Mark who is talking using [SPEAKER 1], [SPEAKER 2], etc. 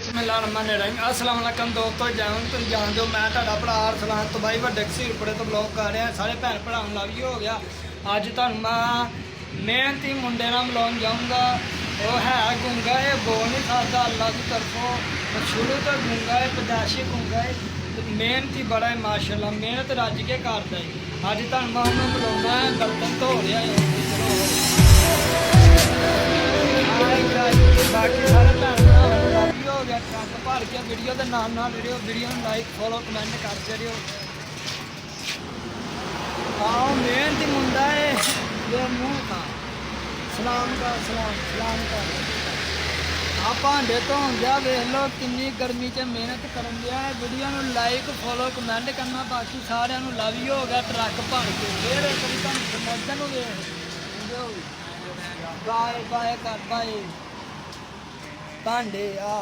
[SPEAKER 1] बिस्मिल्लाहिर्रहमानिर्रहीम अस्सलाम वालेकुम दोस्तों जैन तुम जान दो मैं ਤੁਹਾਡਾ ਭਰਾ ਅਰਸਲਾਨ ਤੋਂ ਬਾਈ ਵੱਡੇ ਘਸੀਰਪੁਰੇ ਤੋਂ ਬਲੌਗ ਕਰ ਰਿਹਾ ਸਾਰੇ ਭੈਣ ਭਰਾਵਾਂ ਨੂੰ ਲਵ ਯੂ ਹੋ ਗਿਆ। ਅੱਜ ਤੁਹਾਨੂੰ ਮੈਂ ਮਿਹਨਤੀ ਮੁੰਡੇ ਨਾਲ ਮਿਲਾਉਣ ਜਾਊਂਗਾ। ਉਹ ਹੈ ਗੁੰਗਾ, ਇਹ ਬੋਲ ਨਹੀਂ ਸਕਦਾ, ਅੱਲਾ ਦੀ ਤਰਫੋਂ ਸ਼ੁਰੂ ਤੋਂ ਗੁੰਗਾ ਹੈ, ਪਦਾਸ਼ੀ ਗੁੰਗਾ ਹੈ, ਮਿਹਨਤੀ ਬੜਾ ਹੈ ਮਾਸ਼ਾਅੱਲਾ, ਮਿਹਨਤ ਰੱਜ ਕੇ ਕਰਦਾ ਹੈ। ਅੱਜ ਤੁਹਾਨੂੰ ਮੈਂ ਉਹਨੂੰ ਮਿਲਾਉਣਾ ਹੈ, ਗਲਤਨ ਤੋਂ ਹੋ ਰਿਹਾ ਹੈ। बाकी सारे भैन भरा हो गया ट्रक भर के वीडियो के नाम वीडियो लाइक फॉलो कमेंट कर चलियो। हाँ मेहनती मुंडा है ये मुँह का सलाम का सलाम का आ भांडे धोन दिया वेख लो किन्नी गर्मी च मेहनत कर दिया है। वीडियो लाइक फॉलो कमेंट करना। बाकी सारे लव यू हो गया ट्रक भर के फिर एक बार वेख बाय बाय कर बाय भांडे आ